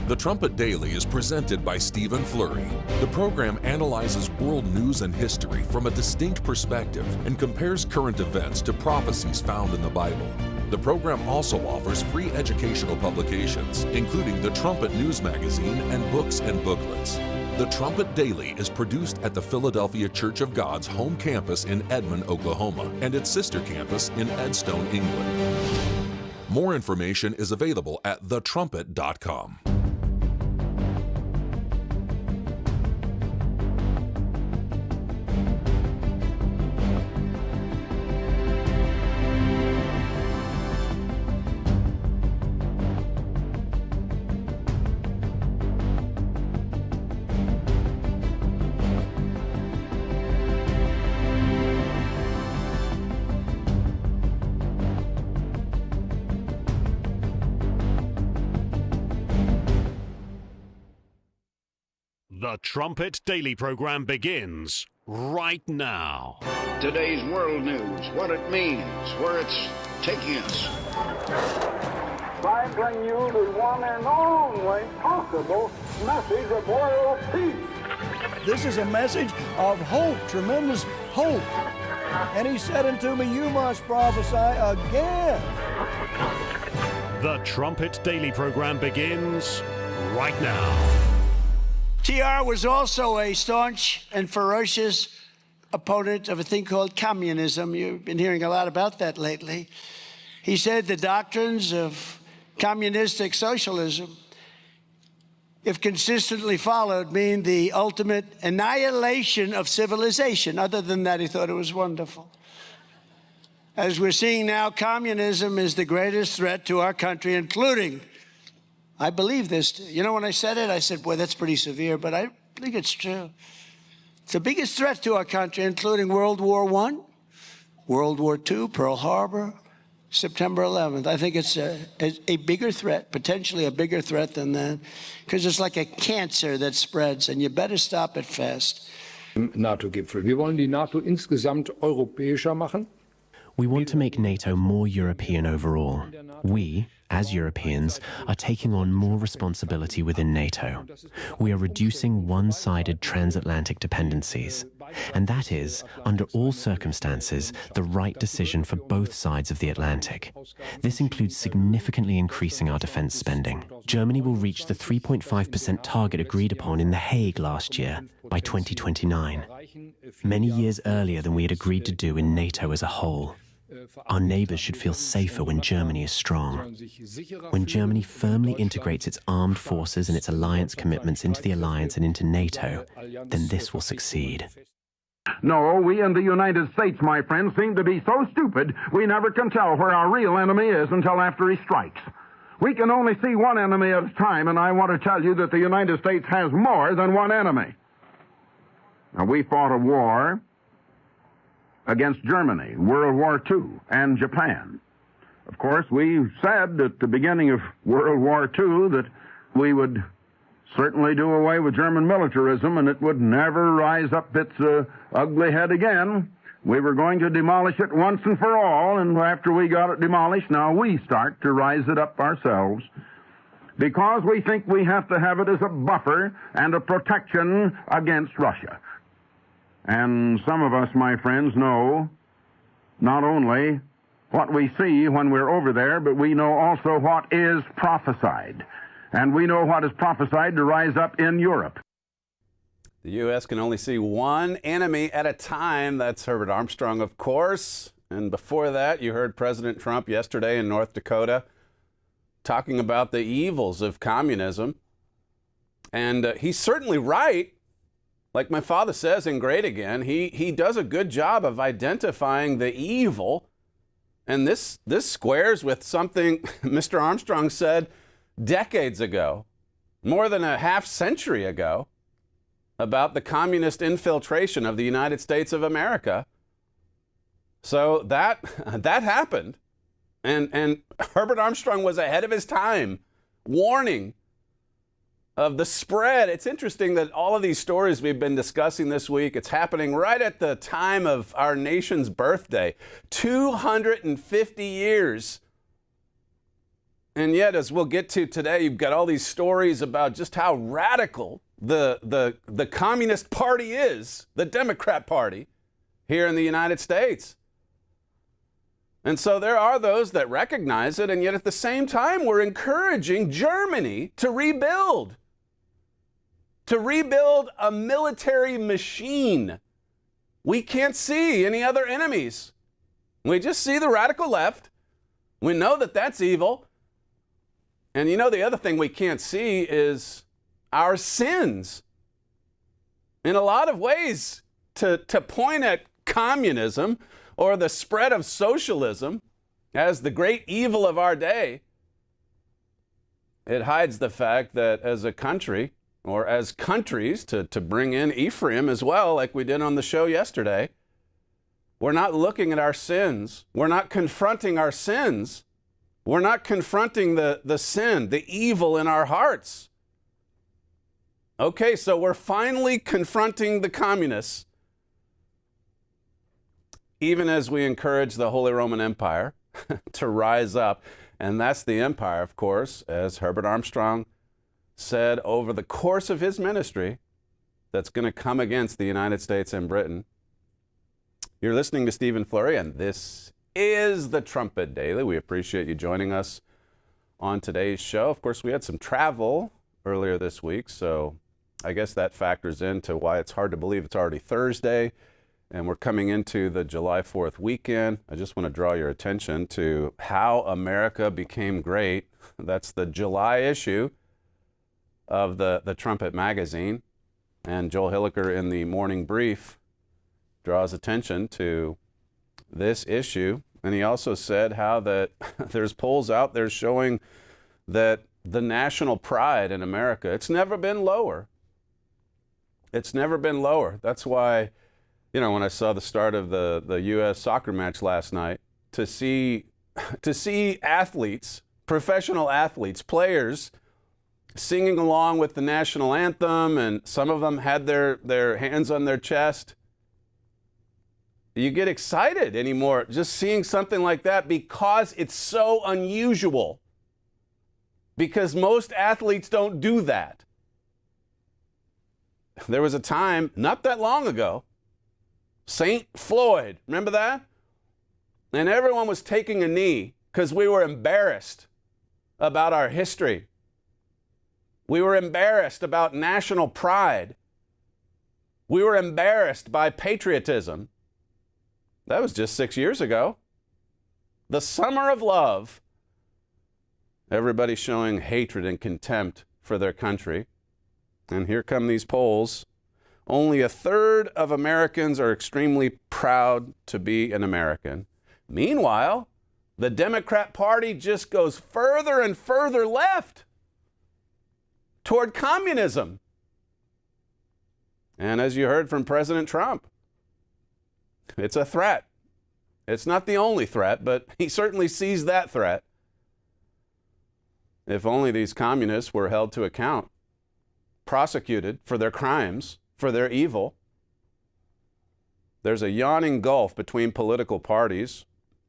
The Trumpet Daily is presented by Stephen Flurry. The program analyzes world news and history from a distinct perspective and compares current events to prophecies found in the Bible. The program also offers free educational publications, including the Trumpet News Magazine and books and booklets. The Trumpet Daily is produced at the Philadelphia Church of God's home campus in Edmond, Oklahoma, and its sister campus in Edstone, England. More information is available at thetrumpet.com. The Trumpet Daily program begins right now. Today's world news, what it means, where it's taking us. I bring you the one and only possible message of world peace. This is a message of hope, tremendous hope. And he said unto me, you must prophesy again. The Trumpet Daily program begins right now. TR was also a staunch and ferocious opponent of a thing called communism. You've been hearing a lot about that lately. He said the doctrines of communistic socialism, if consistently followed, mean the ultimate annihilation of civilization. Other than that, he thought it was wonderful. As we're seeing now, communism is the greatest threat to our country, including, I believe this. You know, when I said it, I said, boy, that's pretty severe, but I think it's true. It's the biggest threat to our country, including World War I, World War II, Pearl Harbor, September 11th. I think it's a bigger threat, potentially a bigger threat than that, because it's like a cancer that spreads, and you better stop it fast. NATO-Gipfel. Wir wollen die NATO insgesamt europäischer machen. We want to make NATO more European overall. We, as Europeans, are taking on more responsibility within NATO. We are reducing one-sided transatlantic dependencies. And that is, under all circumstances, the right decision for both sides of the Atlantic. This includes significantly increasing our defense spending. Germany will reach the 3.5% target agreed upon in The Hague last year by 2029, many years earlier than we had agreed to do in NATO as a whole. Our neighbors should feel safer when Germany is strong. When Germany firmly integrates its armed forces and its alliance commitments into the alliance and into NATO, then this will succeed. No, we in the United States, my friends, seem to be so stupid we never can tell where our real enemy is until after he strikes. We can only see one enemy at a time, and I want to tell you that the United States has more than one enemy. Now, we fought a war against Germany, World War II, and Japan. Of course, we said at the beginning of World War II that we would certainly do away with German militarism and it would never rise up its ugly head again. We were going to demolish it once and for all, and after we got it demolished, now we start to rise it up ourselves, because we think we have to have it as a buffer and a protection against Russia. And some of us, my friends, know not only what we see when we're over there, but we know also what is prophesied. And we know what is prophesied to rise up in Europe. The U.S. can only see one enemy at a time. That's Herbert Armstrong, of course. And before that, you heard President Trump yesterday in North Dakota talking about the evils of communism. And he's certainly right. Like my father says in Great Again, he does a good job of identifying the evil. And this squares with something Mr. Armstrong said decades ago, more than a half century ago, about the communist infiltration of the United States of America. So that happened. And Herbert Armstrong was ahead of his time, warning of the spread. It's interesting that all of these stories we've been discussing this week, it's happening right at the time of our nation's birthday, 250 years. And yet, as we'll get to today, you've got all these stories about just how radical the Communist Party is, the Democrat Party, here in the United States. And so there are those that recognize it, and yet at the same time, we're encouraging Germany to rebuild a military machine. We can't see any other enemies. We just see the radical left. We know that that's evil. And you know, the other thing we can't see is our sins. In a lot of ways, to point at communism or the spread of socialism as the great evil of our day, it hides the fact that as a country, or as countries, to bring in Ephraim as well, like we did on the show yesterday, we're not looking at our sins. We're not confronting our sins. We're not confronting the sin, the evil in our hearts. Okay, so we're finally confronting the communists. even as we encourage the Holy Roman Empire to rise up. And that's the empire, of course, as Herbert Armstrong said over the course of his ministry, that's going to come against the United States and Britain. You're listening to Stephen Flurry, and this is the Trumpet Daily. We appreciate you joining us on today's show. Of course, we had some travel earlier this week, so I guess that factors into why it's hard to believe it's already Thursday, and we're coming into the July 4th weekend. I just want to draw your attention to How America Became Great. That's the July issue of the Trumpet magazine. And Joel Hilliker in the morning brief draws attention to this issue. And he also said how that there's polls out there showing that the national pride in America, it's never been lower. It's never been lower. That's why, you know, when I saw the start of the U.S. soccer match last night, to see athletes, professional athletes, players, singing along with the national anthem, and some of them had their hands on their chest. You get excited anymore just seeing something like that because it's so unusual. Because most athletes don't do that. There was a time, not that long ago, St. Floyd, remember that? And everyone was taking a knee because we were embarrassed about our history. We were embarrassed about national pride. We were embarrassed by patriotism. That was just 6 years ago. The summer of love. Everybody showing hatred and contempt for their country. And here come these polls. Only a third of Americans are extremely proud to be an American. Meanwhile, the Democrat Party just goes further and further left toward communism. And as you heard from President Trump, it's a threat. It's not the only threat, but he certainly sees that threat. If only these communists were held to account, prosecuted for their crimes, for their evil. There's a yawning gulf between political parties.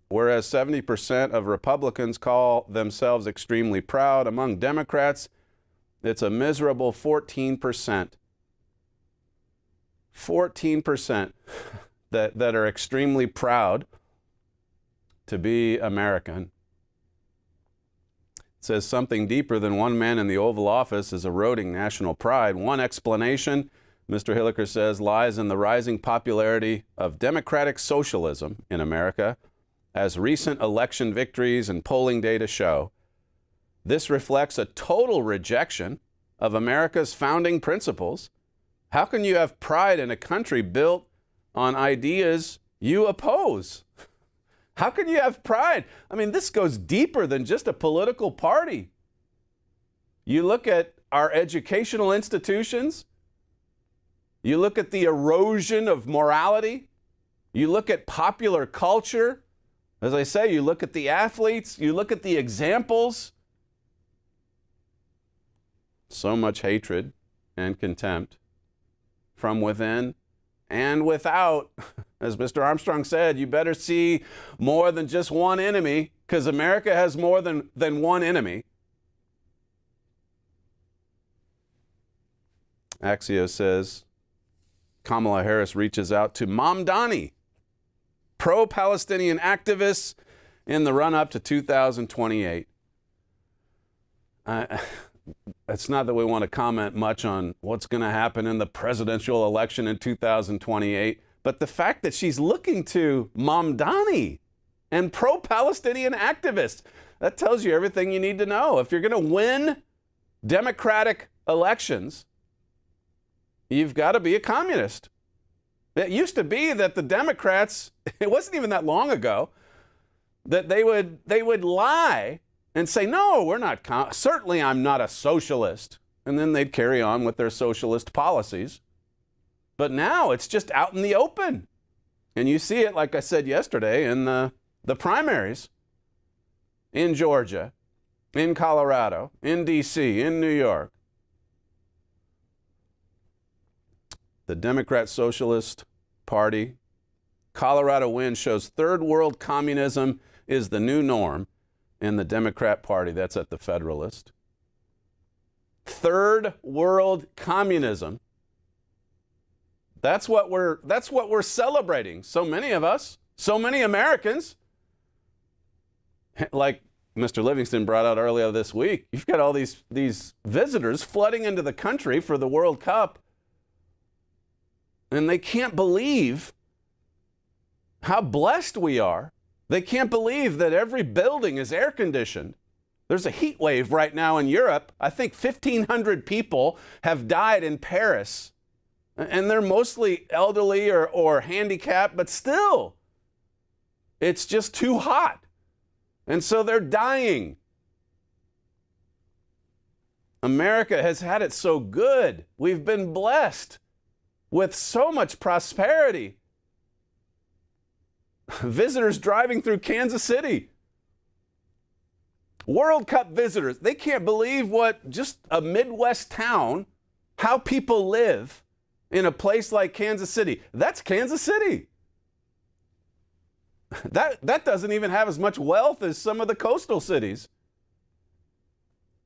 Whereas 70% of Republicans call themselves extremely proud, among Democrats, it's a miserable 14%. 14% that are extremely proud to be American. It says something deeper than one man in the Oval Office is eroding national pride. One explanation, Mr. Hilliker says, lies in the rising popularity of democratic socialism in America, as recent election victories and polling data show. This reflects a total rejection of America's founding principles. How can you have pride in a country built on ideas you oppose? How can you have pride? I mean, this goes deeper than just a political party. You look at our educational institutions, you look at the erosion of morality, you look at popular culture. As I say, you look at the athletes, you look at the examples. So much hatred and contempt from within and without. As Mr. Armstrong said, you better see more than just one enemy, because America has more than one enemy. Axios says Kamala Harris reaches out to Mamdani, pro-Palestinian activists, in the run-up to 2028. It's not that we want to comment much on what's going to happen in the presidential election in 2028, but the fact that she's looking to Mamdani and pro-Palestinian activists, that tells you everything you need to know. If you're going to win democratic elections, you've got to be a communist. It used to be that the Democrats, it wasn't even that long ago, that they would lie and say, no, we're not, certainly I'm not a socialist. And then they'd carry on with their socialist policies. But now it's just out in the open. And you see it, like I said yesterday, in the primaries in Georgia, in Colorado, in D.C., in New York. The Democrat Socialist Party Colorado wind shows third world communism is the new norm in the Democrat Party. That's at the Federalist. Third world communism. That's what we're celebrating. So many of us, so many Americans, like Mr. Livingston brought out earlier this week, you've got all these visitors flooding into the country for the World Cup, and they can't believe how blessed we are. They can't believe that every building is air conditioned. There's a heat wave right now in Europe. I think 1,500 people have died in Paris, and they're mostly elderly or handicapped, but still, it's just too hot. And so they're dying. America has had it so good. We've been blessed with so much prosperity. Visitors driving through Kansas City. World Cup visitors, they can't believe what just a Midwest town, how people live in a place like Kansas City. That's Kansas City. That doesn't even have as much wealth as some of the coastal cities.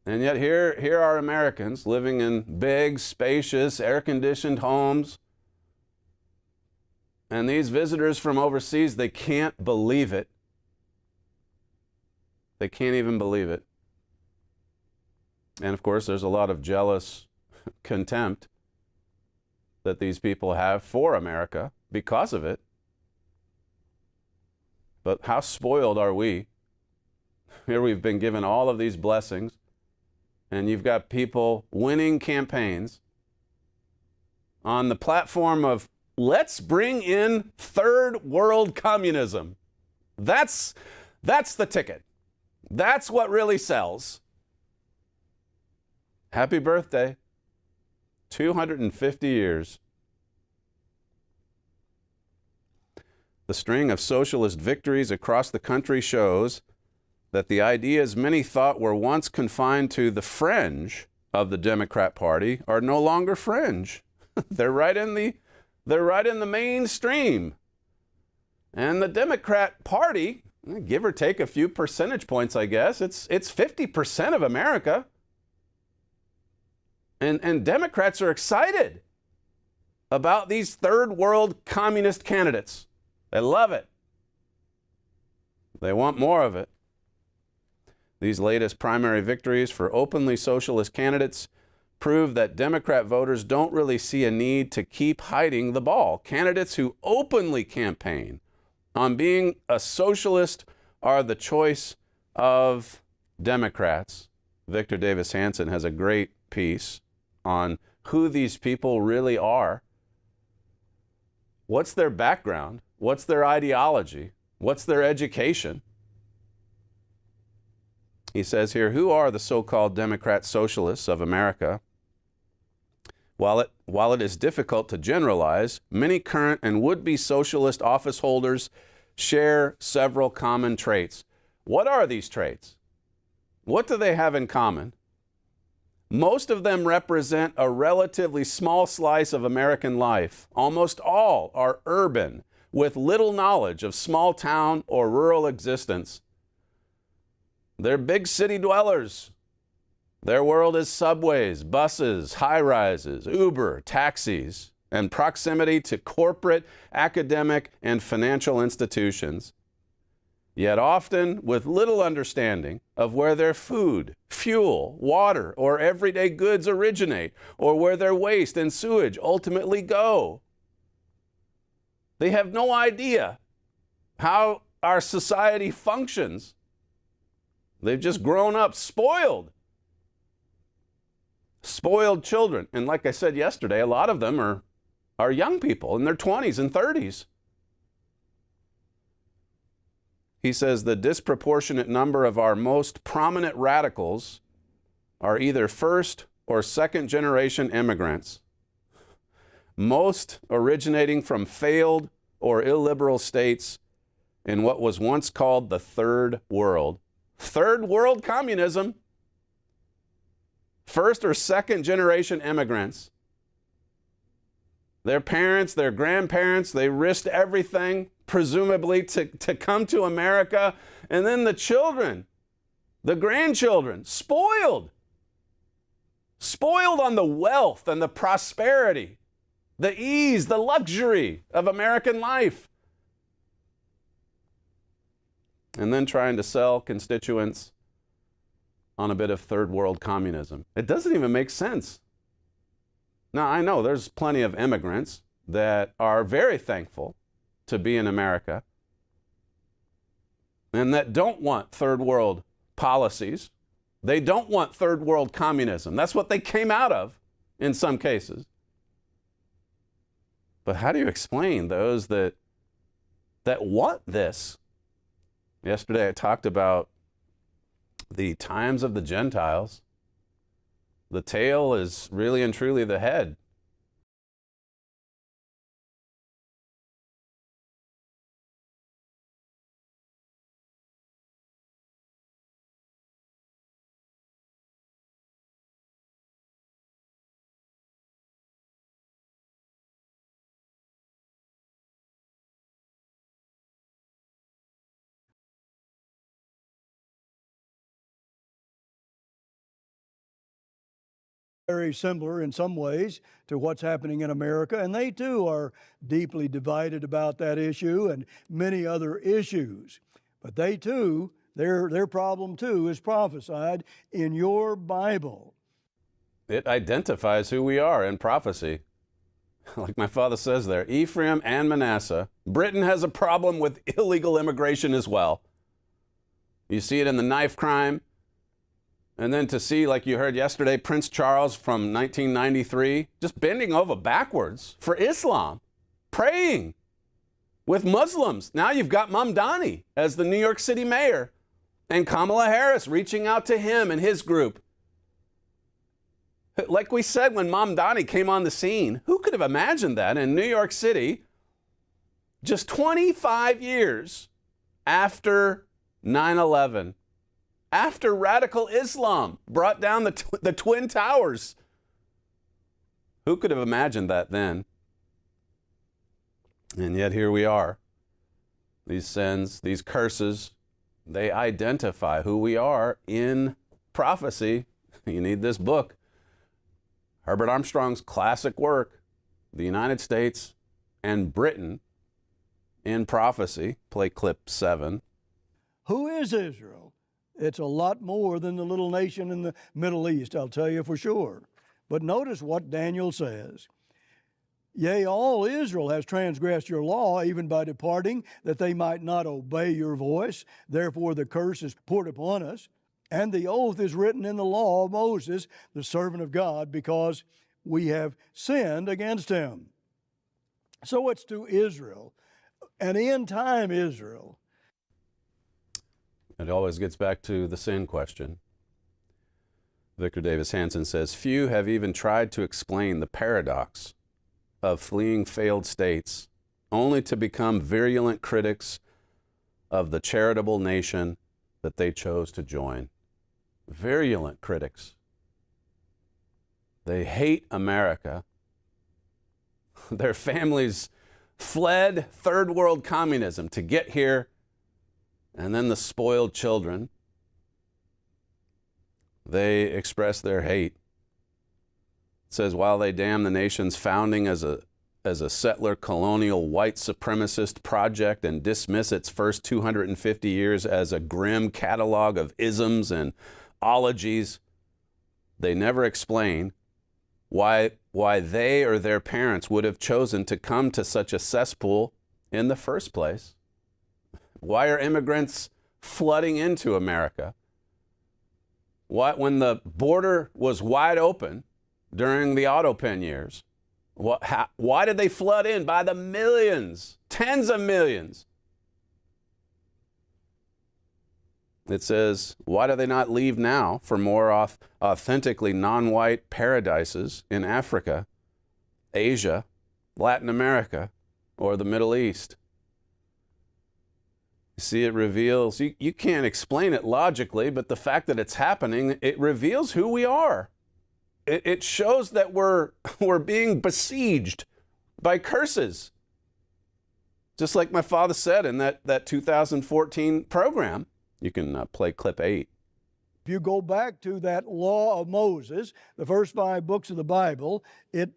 And yet here are Americans living in big, spacious, air-conditioned homes. And these visitors from overseas, they can't believe it. They can't even believe it. And of course, there's a lot of jealous contempt that these people have for America because of it. But how spoiled are we? Here we've been given all of these blessings, and you've got people winning campaigns on the platform of, let's bring in third world communism. That's the ticket. That's what really sells. Happy birthday. 250 years. The string of socialist victories across the country shows that the ideas many thought were once confined to the fringe of the Democrat Party are no longer fringe. They're right in the mainstream. And the Democrat Party, give or take a few percentage points, I guess, it's 50% of America. And Democrats are excited about these third world communist candidates. They love it. They want more of it. These latest primary victories for openly socialist candidates prove that Democrat voters don't really see a need to keep hiding the ball. Candidates who openly campaign on being a socialist are the choice of Democrats. Victor Davis Hanson has a great piece on who these people really are. What's their background? What's their ideology? What's their education? He says here, who are the so-called Democrat socialists of America? While it is difficult to generalize, many current and would-be socialist office holders share several common traits. What are these traits? What do they have in common? Most of them represent a relatively small slice of American life. Almost all are urban, with little knowledge of small town or rural existence. They're big city dwellers. Their world is subways, buses, high-rises, Uber, taxis, and proximity to corporate, academic, and financial institutions. Yet often with little understanding of where their food, fuel, water, or everyday goods originate, or where their waste and sewage ultimately go. They have no idea how our society functions. They've just grown up spoiled. Spoiled children. And like I said yesterday, a lot of them are young people in their 20s and 30s. He says the disproportionate number of our most prominent radicals are either first or second generation immigrants, most originating from failed or illiberal states in what was once called the Third World. Third World communism. First or second generation immigrants. Their parents, their grandparents, they risked everything presumably to come to America, and then the children, the grandchildren, spoiled on the wealth and the prosperity, the ease, the luxury of American life. And then trying to sell constituents on a bit of third world communism. It doesn't even make sense. Now, I know there's plenty of immigrants that are very thankful to be in America and that don't want third world policies. They don't want third world communism. That's what they came out of in some cases. But how do you explain those that want this? Yesterday I talked about the times of the Gentiles. The tail is really and truly the head. Very similar in some ways to what's happening in America, and they too are deeply divided about that issue and many other issues. But they too, their problem too is prophesied in your Bible. It identifies who we are in prophecy. Like my father says there, Ephraim and Manasseh. Britain has a problem with illegal immigration as well. You see it in the knife crime. And then to see, like you heard yesterday, Prince Charles from 1993, just bending over backwards for Islam, praying with Muslims. Now you've got Mamdani as the New York City mayor and Kamala Harris reaching out to him and his group. Like we said when Mamdani came on the scene, who could have imagined that in New York City just 25 years after 9/11? After radical Islam brought down the Twin Towers. Who could have imagined that then? And yet here we are. These sins, these curses, they identify who we are in prophecy. You need this book. Herbert Armstrong's classic work, The United States and Britain in Prophecy. Play clip 7. Who is Israel? It's a lot more than the little nation in the Middle East, I'll tell you for sure. But notice what Daniel says. Yea, all Israel has transgressed your law, even by departing, that they might not obey your voice. Therefore the curse is poured upon us. And the oath is written in the law of Moses, the servant of God, because we have sinned against him. So it's to Israel, an end-time Israel. It always gets back to the sin question. Victor Davis Hanson says, few have even tried to explain the paradox of fleeing failed states only to become virulent critics of the charitable nation that they chose to join. Virulent critics. They hate America. Their families fled third world communism to get here. And then the spoiled children, they express their hate. It says, while they damn the nation's founding as a settler colonial white supremacist project and dismiss its first 250 years as a grim catalog of isms and ologies, they never explain why they or their parents would have chosen to come to such a cesspool in the first place. Why are immigrants flooding into America? When the border was wide open during the auto pen years, why did they flood in by the millions, tens of millions? It says, why do they not leave now for more authentically non-white paradises in Africa, Asia, Latin America, or the Middle East? See, it reveals, you can't explain it logically, but the fact that it's happening, it reveals who we are. It shows that we're being besieged by curses. Just like my father said in that 2014 program. You can play clip 8. If you go back to that law of Moses, the first 5 books of the Bible, it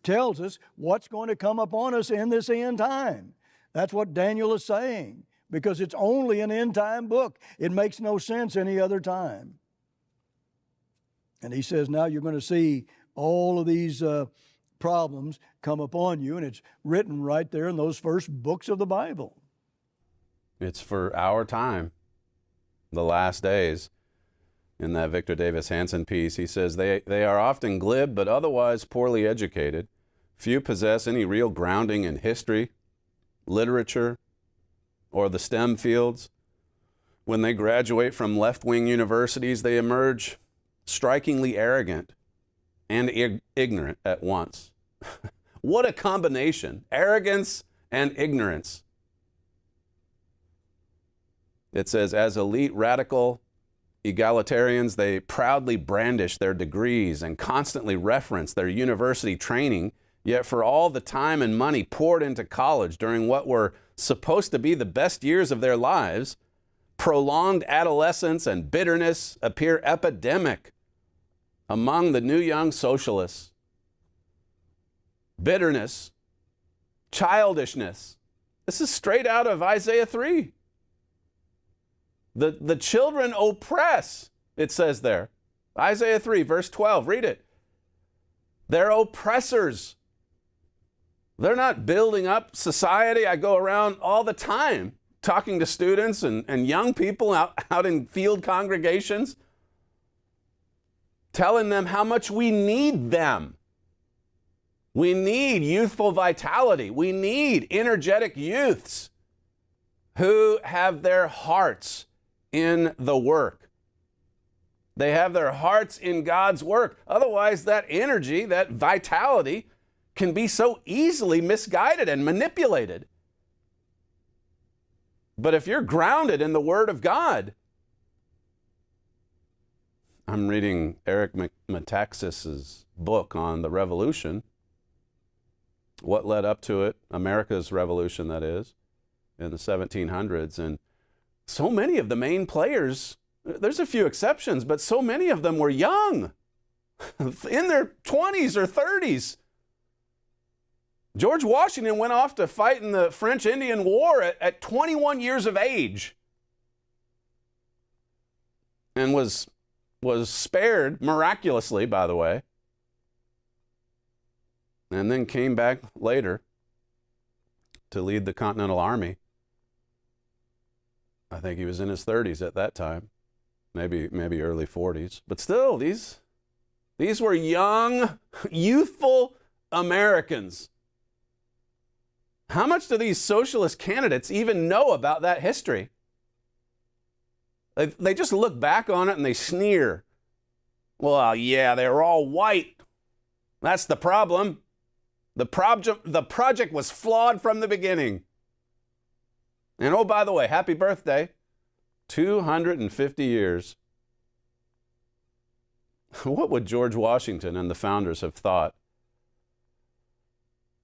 tells us what's going to come upon us in this end time. That's what Daniel is saying, because it's only an end time book. It makes no sense any other time. And he says now you're going to see all of these problems come upon you, and it's written right there in those first books of the Bible. It's for our time, the last days. In that Victor Davis Hanson piece, he says they are often glib but otherwise poorly educated. Few possess any real grounding in history, literature, or the STEM fields. When they graduate from left-wing universities, they emerge strikingly arrogant and ignorant at once. What a combination, arrogance and ignorance. It says, as elite radical egalitarians, they proudly brandish their degrees and constantly reference their university training, yet for all the time and money poured into college during what were supposed to be the best years of their lives, prolonged adolescence and bitterness appear epidemic among the new young socialists. Bitterness, childishness. This is straight out of Isaiah 3. The children oppress, it says there. Isaiah 3, verse 12, read it. They're oppressors. They're not building up society. I go around all the time talking to students and young people out in field congregations, telling them how much we need them. We need youthful vitality. We need energetic youths who have their hearts in the work. They have their hearts in God's work. Otherwise, that energy, that vitality, can be so easily misguided and manipulated. But if you're grounded in the Word of God, I'm reading Eric Metaxas's book on the revolution, what led up to it, America's revolution, that is, in the 1700s. And so many of the main players, there's a few exceptions, but so many of them were young, in their 20s or 30s. George Washington went off to fight in the French Indian War at 21 years of age and was spared miraculously, by the way, and then came back later to lead the Continental Army. I think he was in his 30s at that time, maybe early 40s. But still, these were young, youthful Americans. How much do these socialist candidates even know about that history? They just look back on it and they sneer. Well, yeah, they were all white. That's the problem. The project was flawed from the beginning. And oh, by the way, happy birthday. 250 years. What would George Washington and the founders have thought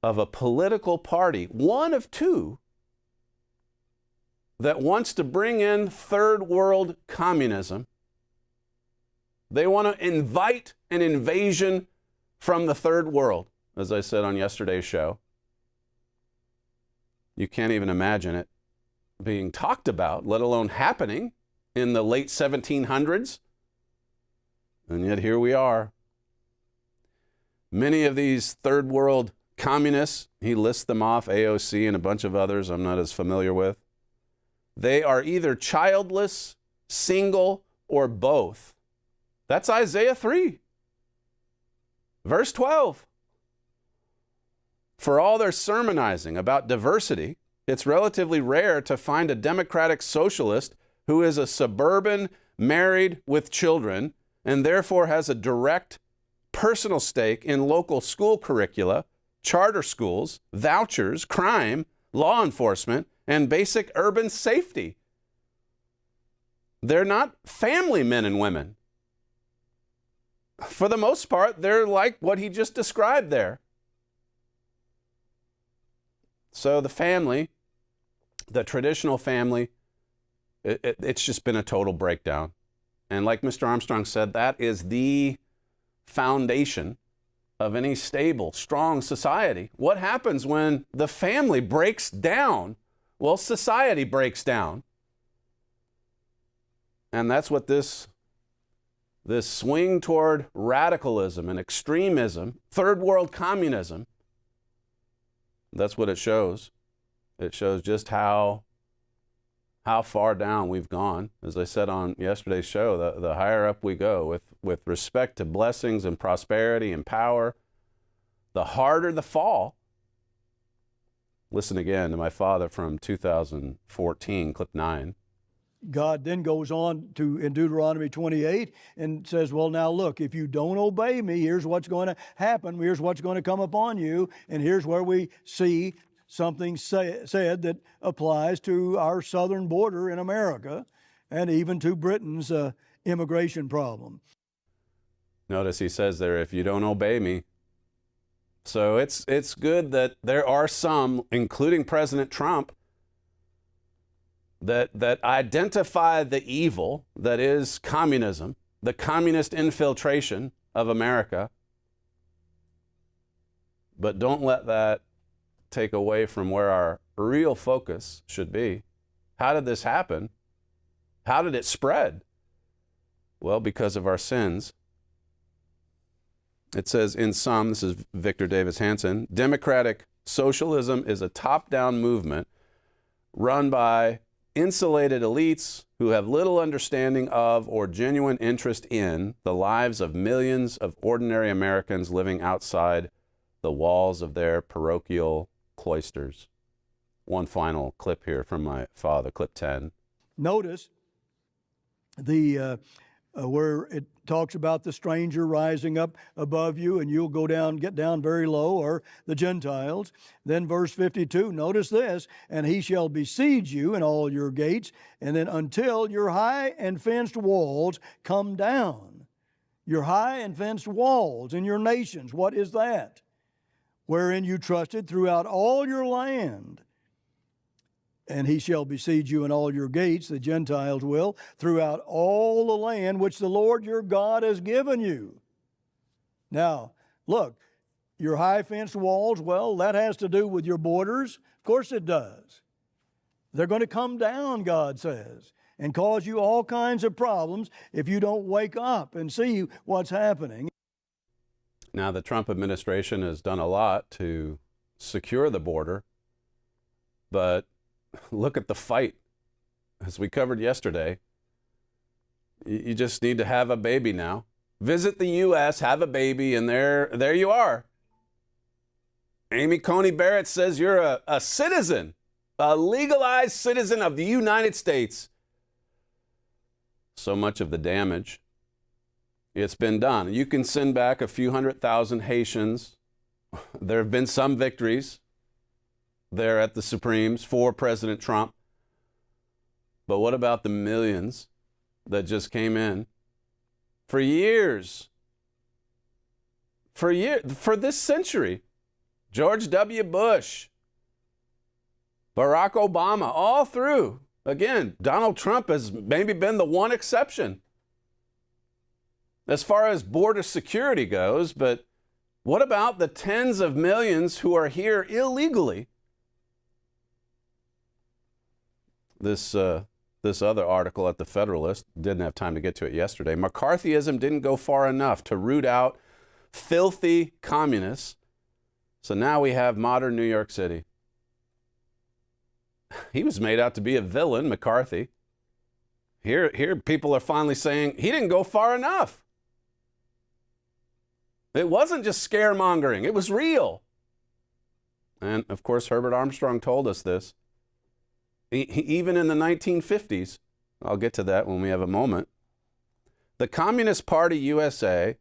of a political party, one of two, that wants to bring in third world communism? They want to invite an invasion from the third world, as I said on yesterday's show. You can't even imagine it being talked about, let alone happening in the late 1700s. And yet here we are. Many of these third world communists, he lists them off, AOC and a bunch of others I'm not as familiar with. They are either childless, single, or both. That's Isaiah 3, verse 12. For all their sermonizing about diversity, it's relatively rare to find a democratic socialist who is a suburban, married with children, and therefore has a direct personal stake in local school curricula, charter schools, vouchers, crime, law enforcement, and basic urban safety. They're not family men and women. For the most part, they're like what he just described there. So the family the traditional family, it's just been a total breakdown. And like Mr. Armstrong said, that is the foundation of any stable, strong society. What happens when the family breaks down? Well, society breaks down. And that's what this swing toward radicalism and extremism, third world communism, that's what it shows. It shows just how far down we've gone. As I said on yesterday's show, the higher up we go with respect to blessings and prosperity and power, the harder the fall. Listen again to my father from 2014, clip 9. God then goes on to in Deuteronomy 28 and says, well, now look, if you don't obey me, here's what's going to happen. Here's what's going to come upon you. And here's where we see something said that applies to our southern border in America and even to Britain's immigration problem. Notice he says there, if you don't obey me. So it's good that there are some, including President Trump, that identify the evil that is communism, the communist infiltration of America, but don't let that take away from where our real focus should be. How did this happen? How did it spread? Well, because of our sins. It says in some, this is Victor Davis Hanson, democratic socialism is a top-down movement run by insulated elites who have little understanding of or genuine interest in the lives of millions of ordinary Americans living outside the walls of their parochial cloisters. One final clip here from my father, clip 10. Notice where it talks about the stranger rising up above you and you'll get down very low, or the Gentiles. Then verse 52, notice this, and he shall besiege you in all your gates, and then until your high and fenced walls come down. Your high and fenced walls in your nations, what is that? Wherein you trusted throughout all your land. And he shall besiege you in all your gates, the Gentiles will, throughout all the land which the Lord your God has given you. Now, look, your high fenced walls, well, that has to do with your borders. Of course it does. They're going to come down, God says, and cause you all kinds of problems if you don't wake up and see what's happening. Now, the Trump administration has done a lot to secure the border, but look at the fight. As we covered yesterday, you just need to have a baby now. Visit the U.S., have a baby, and there you are. Amy Coney Barrett says you're a citizen, a legalized citizen of the United States. So much of the damage, it's been done. You can send back a few 100,000 Haitians. There have been some victories there at the Supremes for President Trump. But what about the millions that just came in? For years, for this century, George W. Bush, Barack Obama, all through. Again, Donald Trump has maybe been the one exception as far as border security goes, but what about the tens of millions who are here illegally? This other article at the Federalist, didn't have time to get to it yesterday. McCarthyism didn't go far enough to root out filthy communists. So now we have modern New York City. He was made out to be a villain, McCarthy. Here people are finally saying he didn't go far enough. It wasn't just scaremongering, it was real. And of course, Herbert Armstrong told us this. Even in the 1950s, I'll get to that when we have a moment, the Communist Party USA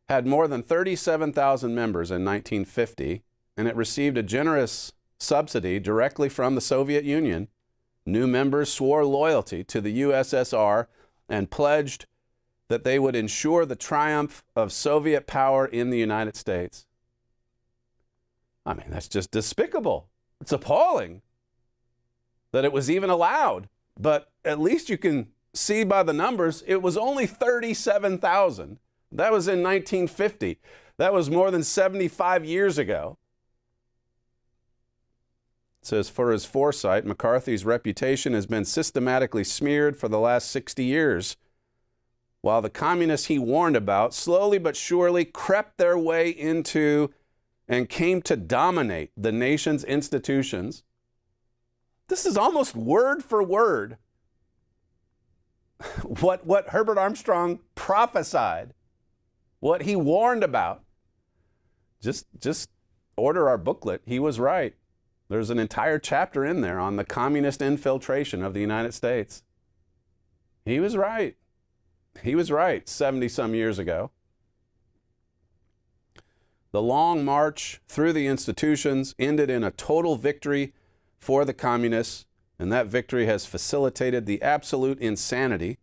had more than 37,000 members in 1950, and it received a generous subsidy directly from the Soviet Union. New members swore loyalty to the USSR and pledged that they would ensure the triumph of Soviet power in the United States. I mean, that's just despicable. It's appalling. that it was even allowed. But at least you can see by the numbers, it was only 37,000. That was in 1950. That was more than 75 years ago. It says, for his foresight, McCarthy's reputation has been systematically smeared for the last 60 years, while the communists he warned about slowly but surely crept their way into and came to dominate the nation's institutions. This is almost word for word what Herbert Armstrong prophesied, what he warned about. Just order our booklet. He was right. There's an entire chapter in there on the communist infiltration of the United States. He was right. He was right 70-some years ago. The long march through the institutions ended in a total victory for the communists, and that victory has facilitated the absolute insanity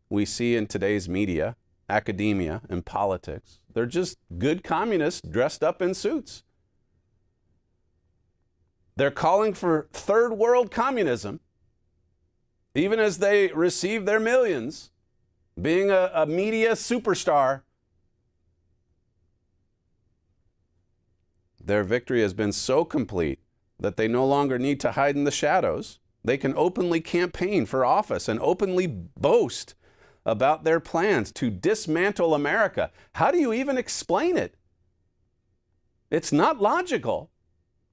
we see in today's media, academia, and politics. They're just good communists dressed up in suits. They're calling for third world communism, even as they receive their millions, being a media superstar. Their victory has been so complete that they no longer need to hide in the shadows. They can openly campaign for office and openly boast about their plans to dismantle America. How do you even explain it? It's not logical.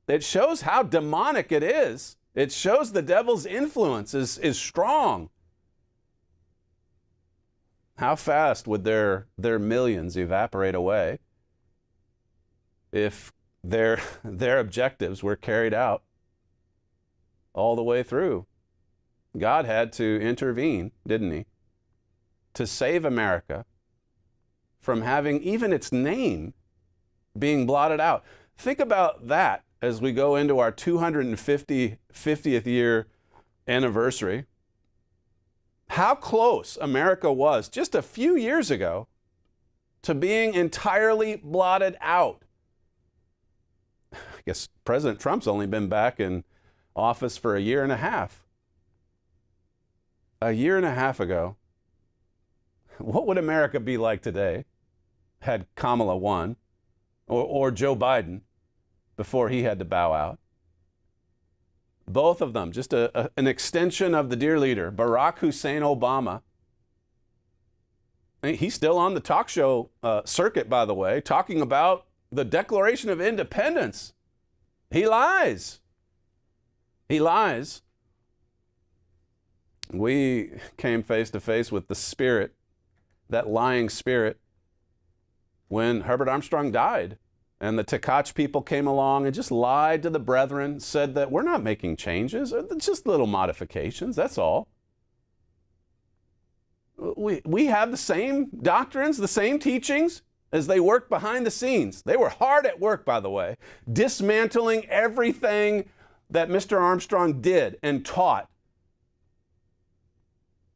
It shows how demonic it is. It shows the devil's influence is strong. How fast would their millions evaporate away if their objectives were carried out all the way through? God had to intervene, didn't he, to save America from having even its name being blotted out. Think about that as we go into our 250th year anniversary. How close America was just a few years ago to being entirely blotted out. I guess President Trump's only been back in office for a year and a half. A year and a half ago, what would America be like today had Kamala won, or Joe Biden before he had to bow out? Both of them, just an extension of the dear leader, Barack Hussein Obama. He's still on the talk show circuit, by the way, talking about the Declaration of Independence. He lies. He lies. We came face to face with the spirit, that lying spirit, when Herbert Armstrong died. And the Takach people came along and just lied to the brethren, said that we're not making changes, just little modifications, that's all. We have the same doctrines, the same teachings as they worked behind the scenes. They were hard at work, by the way, dismantling everything that Mr. Armstrong did and taught.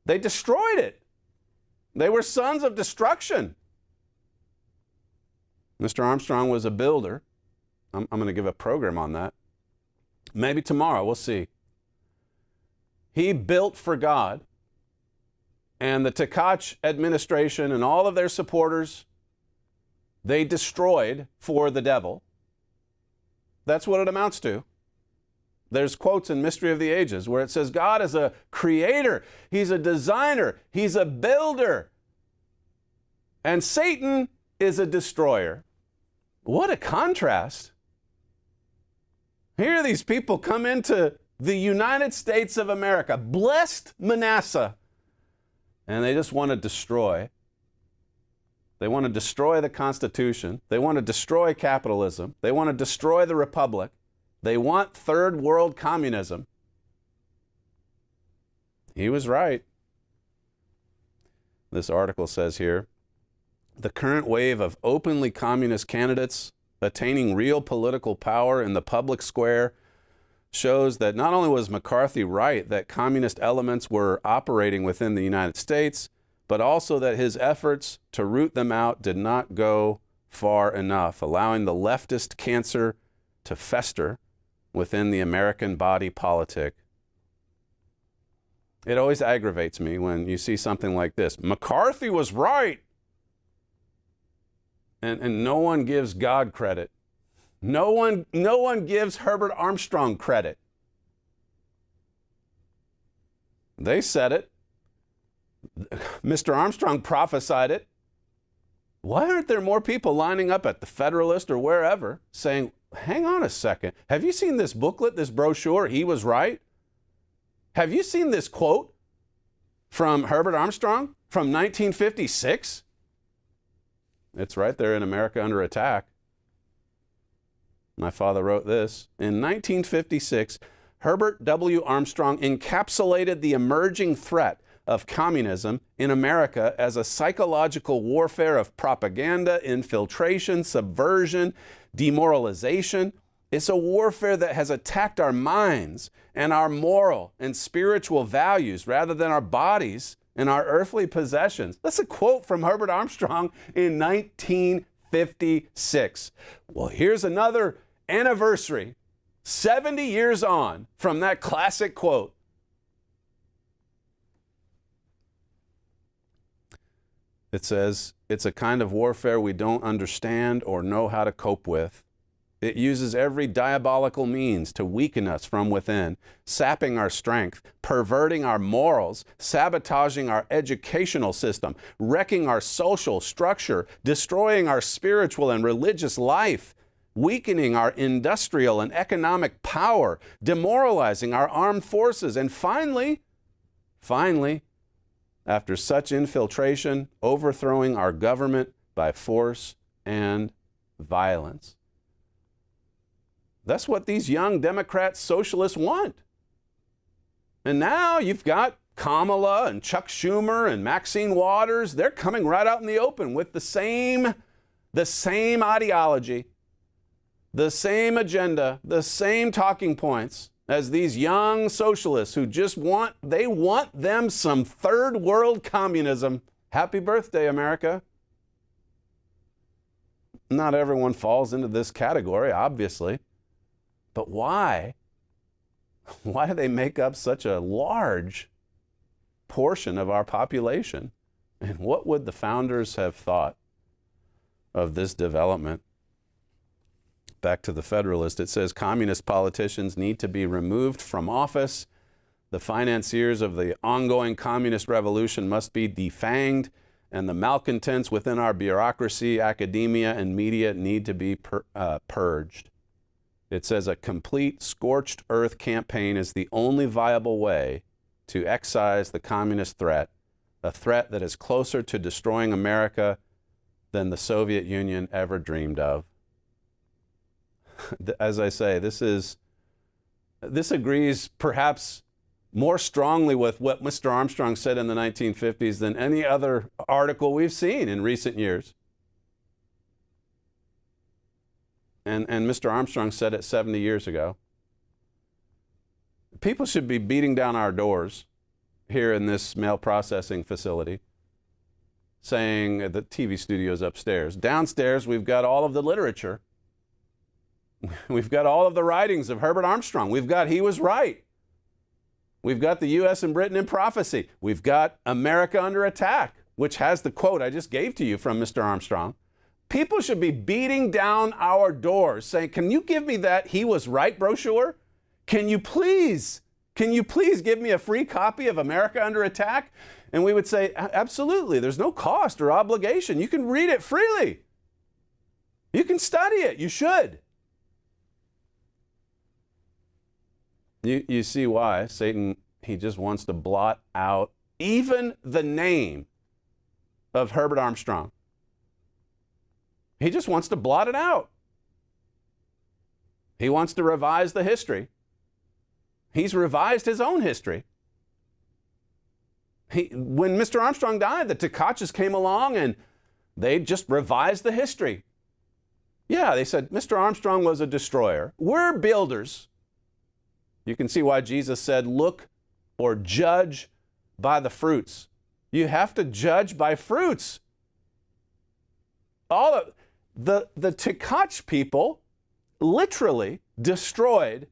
They destroyed it. They were sons of destruction. Mr. Armstrong was a builder. I'm going to give a program on that. Maybe tomorrow, we'll see. He built for God. And the Takach administration and all of their supporters, they destroyed for the devil. That's what it amounts to. There's quotes in Mystery of the Ages where it says God is a creator, he's a designer, he's a builder. And Satan is a destroyer. What a contrast. Here these people come into the United States of America, blessed Manasseh, and they just want to destroy. They want to destroy the Constitution. They want to destroy capitalism. They want to destroy the Republic. They want third world communism. He was right. This article says here, the current wave of openly communist candidates attaining real political power in the public square shows that not only was McCarthy right that communist elements were operating within the United States, but also that his efforts to root them out did not go far enough, allowing the leftist cancer to fester within the American body politic. It always aggravates me when you see something like this. McCarthy was right. And no one gives God credit. No one gives Herbert Armstrong credit. They said it. Mr. Armstrong prophesied it. Why aren't there more people lining up at the Federalist or wherever saying, hang on a second, have you seen this booklet, this brochure, He Was Right? Have you seen this quote from Herbert Armstrong from 1956? It's right there in America Under Attack. My father wrote this. In 1956, Herbert W. Armstrong encapsulated the emerging threat of communism in America as a psychological warfare of propaganda, infiltration, subversion, demoralization. It's a warfare that has attacked our minds and our moral and spiritual values rather than our bodies and our earthly possessions. That's a quote from Herbert Armstrong in 1956. Well, here's another anniversary, 70 years on from that classic quote. It says, it's a kind of warfare we don't understand or know how to cope with. It uses every diabolical means to weaken us from within, sapping our strength, perverting our morals, sabotaging our educational system, wrecking our social structure, destroying our spiritual and religious life, weakening our industrial and economic power, demoralizing our armed forces, and finally, after such infiltration, overthrowing our government by force and violence. That's what these young Democrat socialists want. And now you've got Kamala and Chuck Schumer and Maxine Waters. They're coming right out in the open with the same ideology, the same agenda, the same talking points as these young socialists who just want them some third world communism. Happy birthday, America. Not everyone falls into this category, obviously. But why? Why do they make up such a large portion of our population? And what would the founders have thought of this development? Back to the Federalist, it says communist politicians need to be removed from office. The financiers of the ongoing communist revolution must be defanged, and the malcontents within our bureaucracy, academia, and media need to be purged. It says a complete scorched earth campaign is the only viable way to excise the communist threat, a threat that is closer to destroying America than the Soviet Union ever dreamed of. As I say, this agrees perhaps more strongly with what Mr. Armstrong said in the 1950s than any other article we've seen in recent years. And Mr. Armstrong said it 70 years ago. People should be beating down our doors here in this mail processing facility, saying the TV studio's upstairs. Downstairs, we've got all of the literature. We've got all of the writings of Herbert Armstrong. We've got He Was Right. We've got the U.S. and Britain in Prophecy. We've got America Under Attack, which has the quote I just gave to you from Mr. Armstrong. People should be beating down our doors saying, can you give me that He Was Right brochure? Can you please give me a free copy of America Under Attack? And we would say, absolutely. There's no cost or obligation. You can read it freely. You can study it. You should. You see why Satan, he just wants to blot out even the name of Herbert Armstrong. He just wants to blot it out. He wants to revise the history. He's revised his own history. When Mr. Armstrong died, the Tecachas came along and they just revised the history. Yeah, they said, Mr. Armstrong was a destroyer. We're builders. You can see why Jesus said, look or judge by the fruits. You have to judge by fruits. All of the Tecach people literally destroyed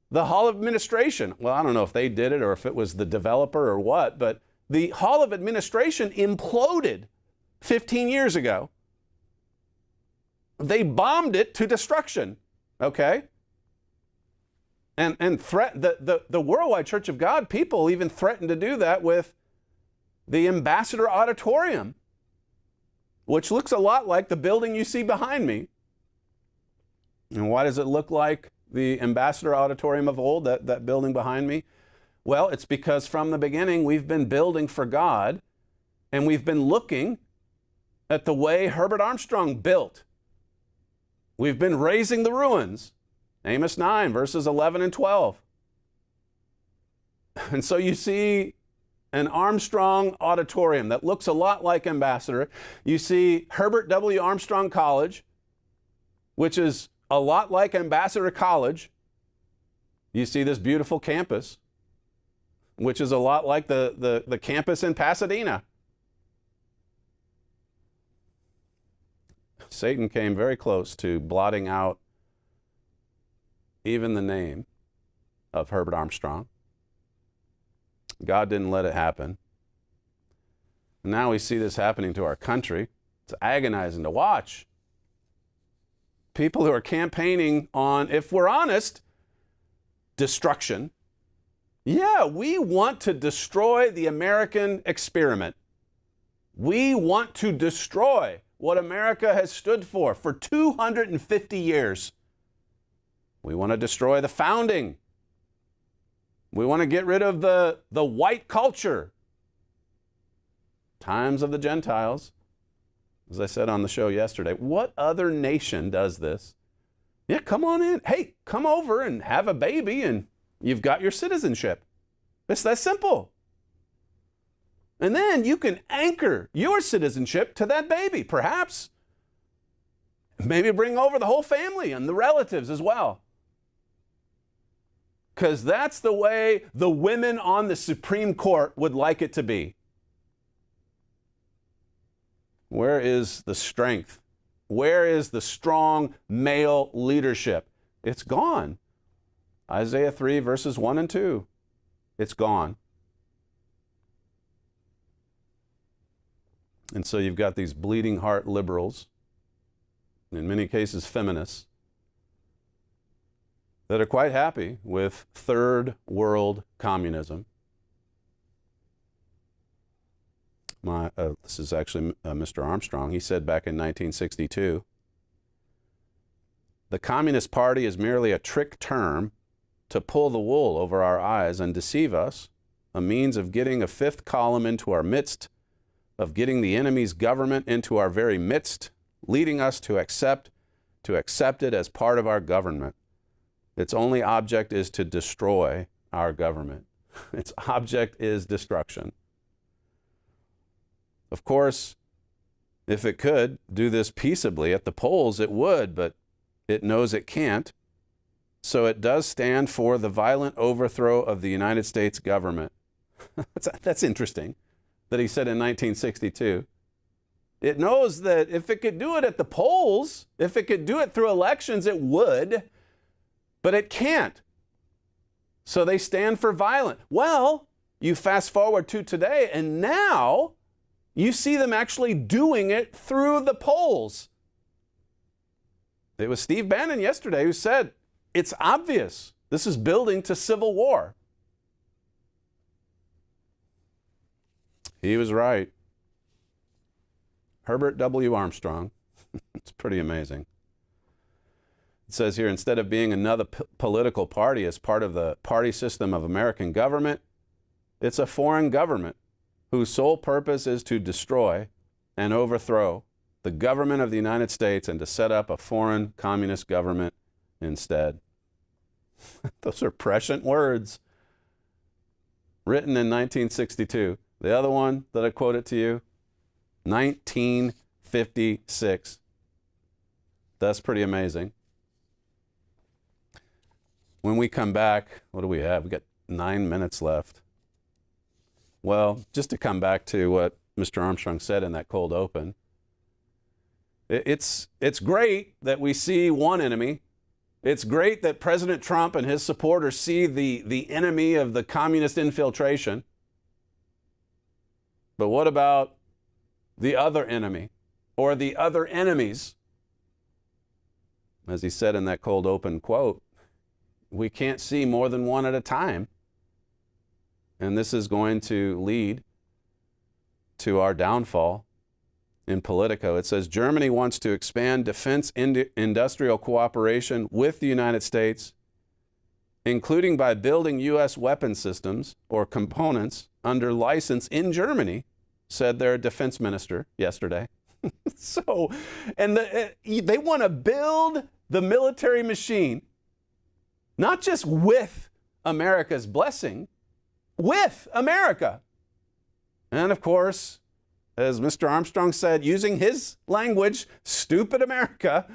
the Hall of Administration, well, I don't know if they did it or if it was the developer or what, but the Hall of Administration imploded 15 years ago. They bombed it to destruction, okay? And the Worldwide Church of God people even threatened to do that with the Ambassador Auditorium, which looks a lot like the building you see behind me. And why does it look like the Ambassador Auditorium of old, that building behind me? Well, it's because from the beginning we've been building for God, and we've been looking at the way Herbert Armstrong built. We've been raising the ruins. Amos 9, verses 11 and 12. And so you see an Armstrong auditorium that looks a lot like Ambassador. You see Herbert W. Armstrong College, which is a lot like Ambassador College. You see this beautiful campus, which is a lot like the campus in Pasadena. Satan came very close to blotting out even the name of Herbert Armstrong. God didn't let it happen. Now we see this happening to our country. It's agonizing to watch. People who are campaigning on, if we're honest, destruction. Yeah, we want to destroy the American experiment. We want to destroy what America has stood for 250 years. We want to destroy the founding. We want to get rid of the white culture. Times of the Gentiles. As I said on the show yesterday, what other nation does this? Yeah, come on in. Hey, come over and have a baby and you've got your citizenship. It's that simple. And then you can anchor your citizenship to that baby, perhaps. Maybe bring over the whole family and the relatives as well. Because that's the way the women on the Supreme Court would like it to be. Where is the strength? Where is the strong male leadership? It's gone. Isaiah 3, verses 1 and 2. It's gone. And so you've got these bleeding heart liberals, in many cases feminists, that are quite happy with third world communism. This is actually Mr. Armstrong. He said back in 1962, the Communist Party is merely a trick term to pull the wool over our eyes and deceive us, a means of getting a fifth column into our midst, of getting the enemy's government into our very midst, leading us to accept it as part of our government. Its only object is to destroy our government. Its object is destruction. Of course, if it could do this peaceably at the polls, it would, but it knows it can't. So it does stand for the violent overthrow of the United States government. That's interesting that he said in 1962. It knows that if it could do it at the polls, if it could do it through elections, it would, but it can't. So they stand for violent. Well, you fast forward to today, and now you see them actually doing it through the polls. It was Steve Bannon yesterday who said, it's obvious this is building to civil war. He was right. Herbert W. Armstrong. It's pretty amazing. It says here, instead of being another political party as part of the party system of American government, it's a foreign government whose sole purpose is to destroy and overthrow the government of the United States and to set up a foreign communist government instead. Those are prescient words written in 1962. The other one that I quoted to you, 1956. That's pretty amazing. When we come back, what do we have? We got 9 minutes left. Well, just to come back to what Mr. Armstrong said in that cold open, it's great that we see one enemy. It's great that President Trump and his supporters see the enemy of the communist infiltration. But what about the other enemy or the other enemies? As he said in that cold open quote, we can't see more than one at a time. And this is going to lead to our downfall. In Politico, it says Germany wants to expand defense industrial cooperation with the United States, including by building U.S. weapon systems or components under license in Germany, said their defense minister yesterday. So, and they want to build the military machine, not just with America's blessing, with America. And of course, as Mr. Armstrong said, using his language, stupid America,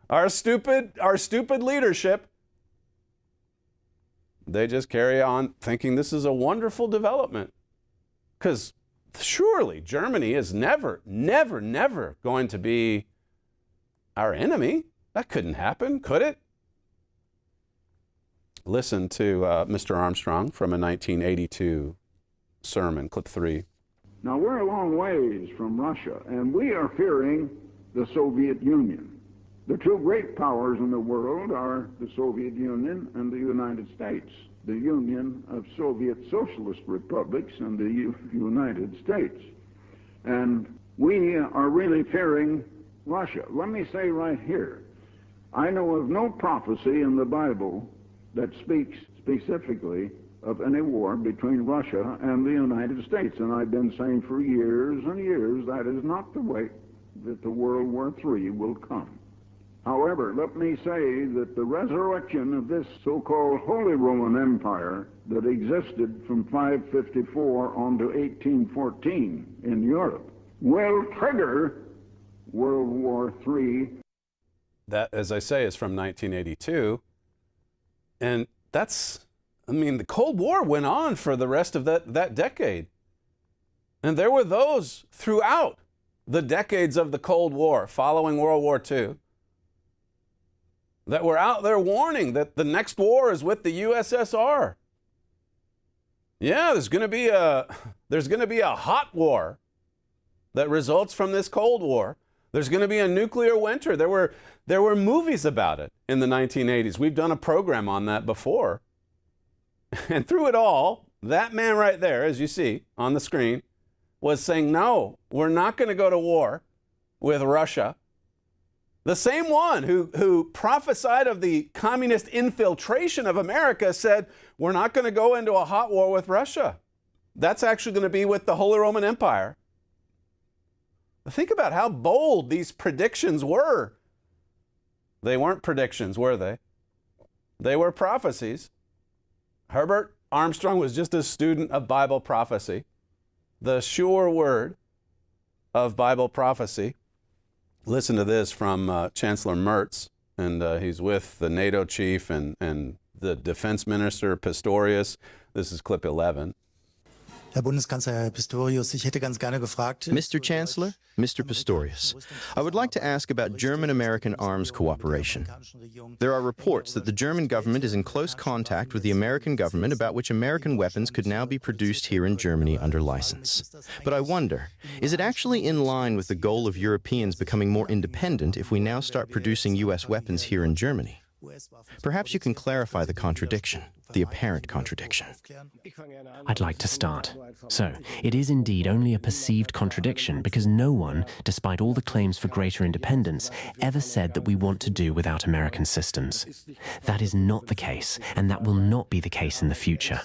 our stupid leadership, they just carry on thinking this is a wonderful development. Because surely Germany is never, never, never going to be our enemy. That couldn't happen, could it? Listen to Mr. Armstrong from a 1982 sermon, clip 3. Now, we're a long ways from Russia, and we are fearing the Soviet Union. The two great powers in the world are the Soviet Union and the United States, the Union of Soviet Socialist Republics and the United States. And we are really fearing Russia. Let me say right here, I know of no prophecy in the Bible that speaks specifically of any war between Russia and the United States. And I've been saying for years and years that is not the way that the World War III will come. However, let me say that the resurrection of this so-called Holy Roman Empire that existed from 554 on to 1814 in Europe will trigger World War III. That, as I say, is from 1982. And that's, I mean, the Cold War went on for the rest of that decade. And there were those throughout the decades of the Cold War following World War II that were out there warning that the next war is with the USSR. Yeah, there's going to be a hot war that results from this Cold War. There's going to be a nuclear winter. There were movies about it in the 1980s. We've done a program on that before. And through it all, that man right there, as you see on the screen, was saying, no, we're not going to go to war with Russia. The same one who prophesied of the communist infiltration of America said, we're not going to go into a hot war with Russia. That's actually going to be with the Holy Roman Empire. Think about how bold these predictions were. They weren't predictions, were they? They were prophecies. Herbert Armstrong was just a student of Bible prophecy, the sure word of Bible prophecy. Listen to this from Chancellor Merz, and he's with the NATO chief and the defense minister Pistorius. This is clip 11. Herr Bundeskanzler, Herr Pistorius, ich hätte ganz gerne gefragt. Mr. Chancellor, Mr. Pistorius, I would like to ask about German-American arms cooperation. There are reports that the German government is in close contact with the American government about which American weapons could now be produced here in Germany under license. But I wonder, is it actually in line with the goal of Europeans becoming more independent if we now start producing U.S. weapons here in Germany? Perhaps you can clarify the contradiction, the apparent contradiction. I'd like to start. So, it is indeed only a perceived contradiction because no one, despite all the claims for greater independence, ever said that we want to do without American systems. That is not the case, and that will not be the case in the future.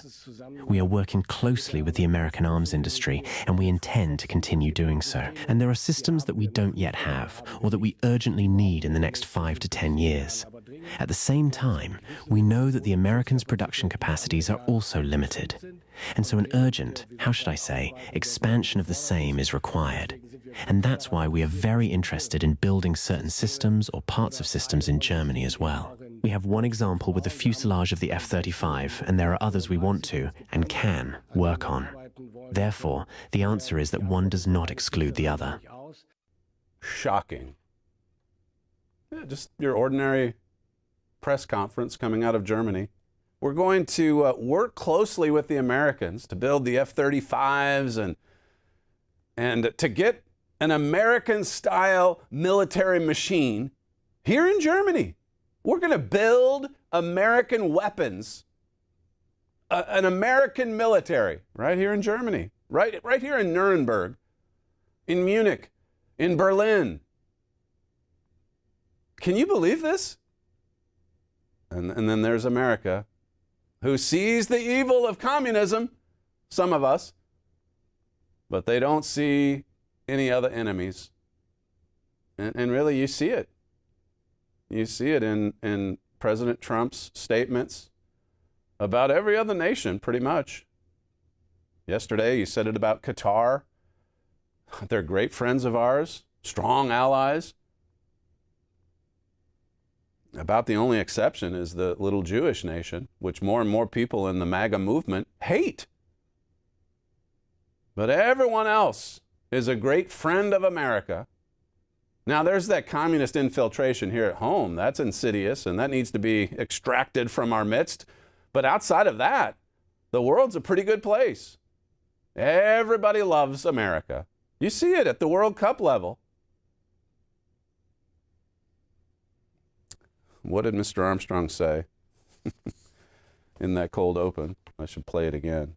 We are working closely with the American arms industry, and we intend to continue doing so. And there are systems that we don't yet have, or that we urgently need in the next 5 to 10 years. At the same time, we know that the Americans' production capacities are also limited. And so an urgent, how should I say, expansion of the same is required. And that's why we are very interested in building certain systems or parts of systems in Germany as well. We have one example with the fuselage of the F-35, and there are others we want to, and can, work on. Therefore, the answer is that one does not exclude the other. Shocking. Yeah, just your ordinary press conference coming out of Germany. We're going to work closely with the Americans to build the F-35s and to get an American-style military machine here in Germany. We're going to build American weapons, an American military right here in Germany, right here in Nuremberg, in Munich, in Berlin. Can you believe this? And then there's America, who sees the evil of communism, some of us, but they don't see any other enemies. And really, you see it. You see it in President Trump's statements about every other nation, pretty much. Yesterday, you said it about Qatar. They're great friends of ours, strong allies. About the only exception is the little Jewish nation, which more and more people in the MAGA movement hate. But everyone else is a great friend of America. Now, there's that communist infiltration here at home. That's insidious, and that needs to be extracted from our midst. But outside of that, the world's a pretty good place. Everybody loves America. You see it at the World Cup level. What did Mr. Armstrong say in that cold open? I should play it again.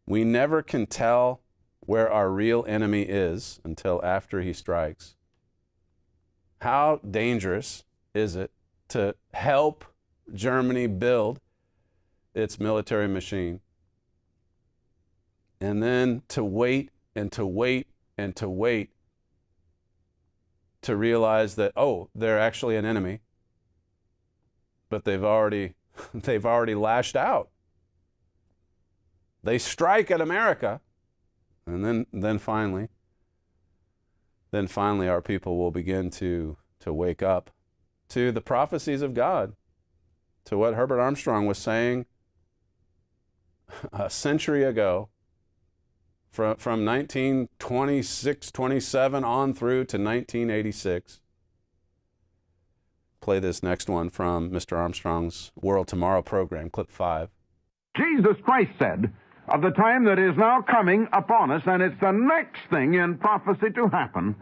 We never can tell where our real enemy is until after he strikes. How dangerous is it to help Germany build its military machine, and then to wait and to wait and to wait to realize that, oh, they're actually an enemy, but they've already lashed out. They strike at America, and then finally our people will begin to wake up to the prophecies of God, to what Herbert Armstrong was saying a century ago, from 1926, 27 on through to 1986. Play this next one from Mr. Armstrong's World Tomorrow program, clip 5. Jesus Christ said of the time that is now coming upon us, and it's the next thing in prophecy to happen,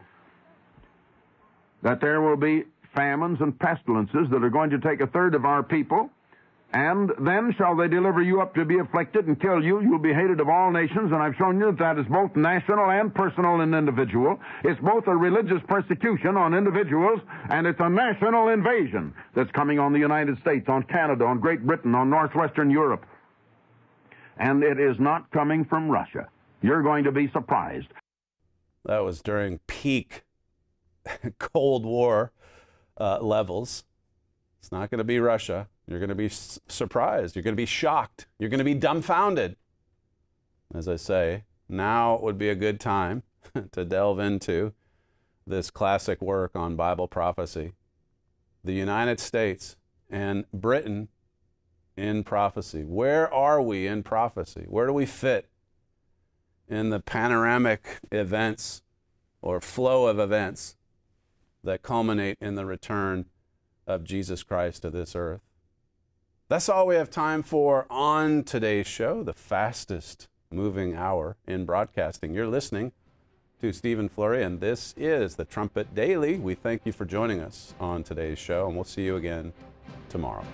that there will be famines and pestilences that are going to take a third of our people, and then shall they deliver you up to be afflicted and kill you. You'll be hated of all nations, and I've shown you that is both national and personal and individual. It's both a religious persecution on individuals, and it's a national invasion that's coming on the United States, on Canada, on Great Britain, on northwestern Europe. And it is not coming from Russia. You're going to be surprised. That was during peak Cold War levels. It's not going to be Russia. You're going to be surprised. You're going to be shocked. You're going to be dumbfounded. As I say, now would be a good time to delve into this classic work on Bible prophecy. The United States and Britain in prophecy. Where are we in prophecy? Where do we fit in the panoramic events or flow of events that culminate in the return of Jesus Christ to this earth? That's all we have time for on today's show, the fastest moving hour in broadcasting. You're listening to Stephen Flurry, and this is the Trumpet Daily. We thank you for joining us on today's show, and we'll see you again tomorrow.